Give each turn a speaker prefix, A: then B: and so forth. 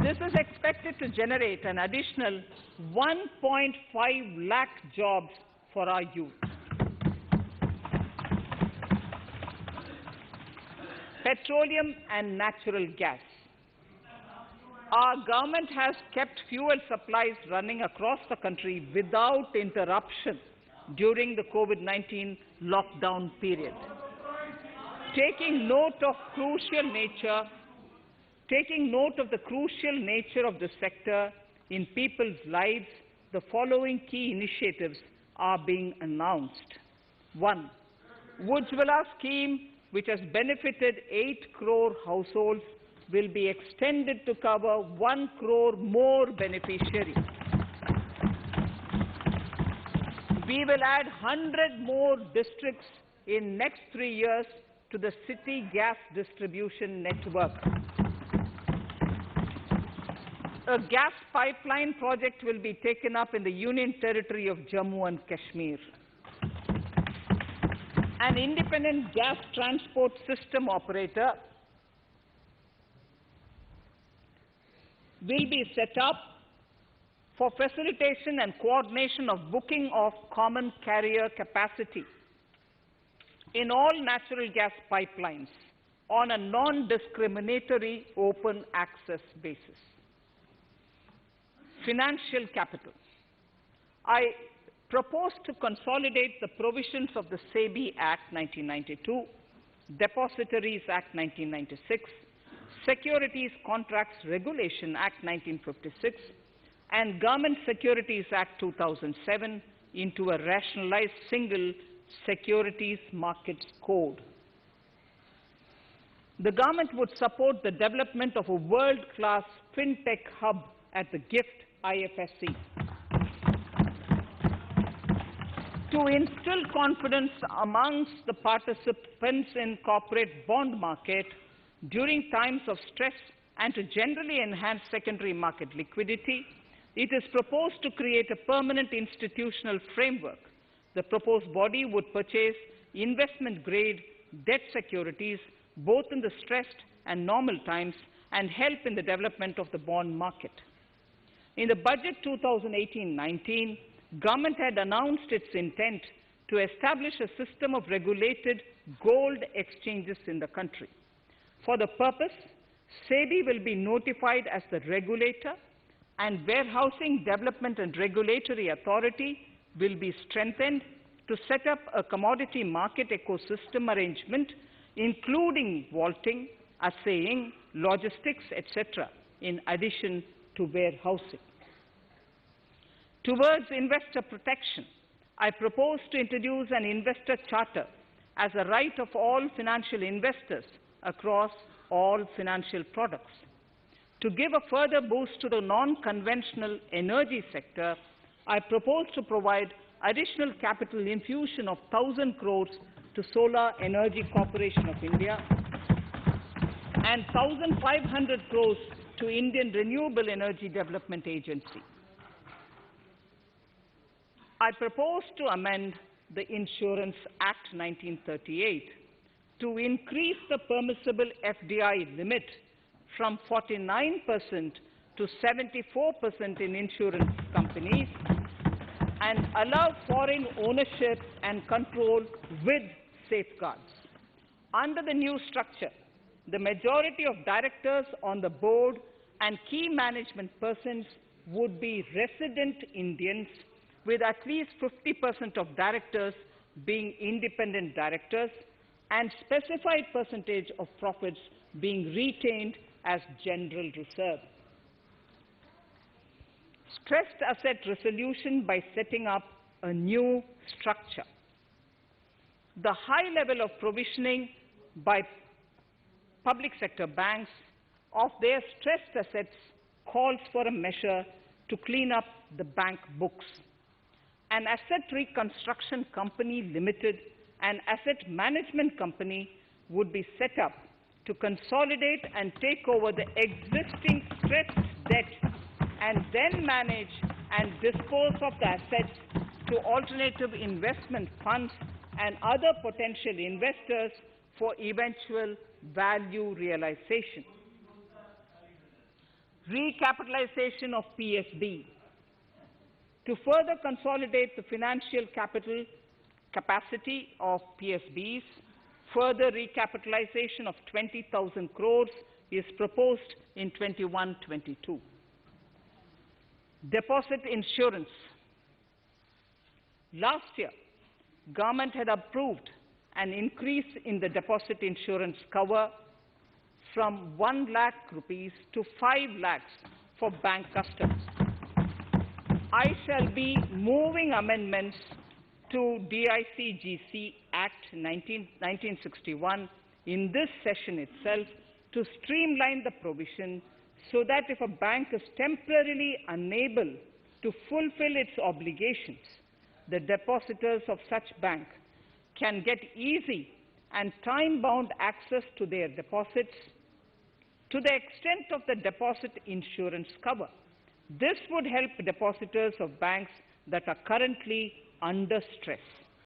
A: This is expected to generate an additional 1.5 lakh jobs for our youth. Petroleum and natural gas. Our government has kept fuel supplies running across the country without interruption during the COVID-19 lockdown period. Taking note of the crucial nature of the sector in people's lives, the following key initiatives are being announced. 1. Ujjwala scheme, which has benefited 8 crore households, will be extended to cover 1 crore more beneficiaries. We will add 100 more districts in next 3 years to the city gas distribution network. A gas pipeline project will be taken up in the Union Territory of Jammu and Kashmir. An independent gas transport system operator will be set up for facilitation and coordination of booking of common carrier capacity in all natural gas pipelines on a non-discriminatory open access basis. Financial capital. I propose to consolidate the provisions of the SEBI Act 1992, Depositories Act 1996, Securities Contracts Regulation Act 1956, and Government Securities Act 2007 into a rationalized single securities markets code. The government would support the development of a world-class fintech hub at the GIFT IFSC. To instill confidence amongst the participants in corporate bond market during times of stress and to generally enhance secondary market liquidity, it is proposed to create a permanent institutional framework. The proposed body would purchase investment-grade debt securities both in the stressed and normal times and help in the development of the bond market. In the budget 2018-19, government had announced its intent to establish a system of regulated gold exchanges in the country. For the purpose, SEBI will be notified as the regulator, and Warehousing Development and Regulatory Authority will be strengthened to set up a commodity market ecosystem arrangement, including vaulting, assaying, logistics, etc., in addition to warehousing. Towards investor protection, I propose to introduce an investor charter as a right of all financial investors across all financial products. To give a further boost to the non-conventional energy sector, I propose to provide additional capital infusion of 1,000 crores to Solar Energy Corporation of India and 1,500 crores to Indian Renewable Energy Development Agency. I propose to amend the Insurance Act 1938 to increase the permissible FDI limit from 49% to 74% in insurance companies and allow foreign ownership and control with safeguards. Under the new structure, the majority of directors on the board and key management persons would be resident Indians, with at least 50% of directors being independent directors and specified percentage of profits being retained as general reserve. Stressed asset resolution by setting up a new structure. The high level of provisioning by public sector banks of their stressed assets calls for a measure to clean up the bank books. An asset reconstruction company limited and asset management company would be set up to consolidate and take over the existing stressed debt and then manage and dispose of the assets to alternative investment funds and other potential investors for eventual value realization. recapitalization of PSB. To further consolidate the financial capital capacity of PSBs, further recapitalization of 20,000 crores is proposed in 21-22. Deposit insurance. Last year, government had approved an increase in the deposit insurance cover from 1 lakh rupees to 5 lakhs for bank customers. I shall be moving amendments to DICGC Act 1961 in this session itself to streamline the provision so that if a bank is temporarily unable to fulfill its obligations, the depositors of such bank can get easy and time-bound access to their deposits to the extent of the deposit insurance cover. This would help depositors of banks that are currently under stress.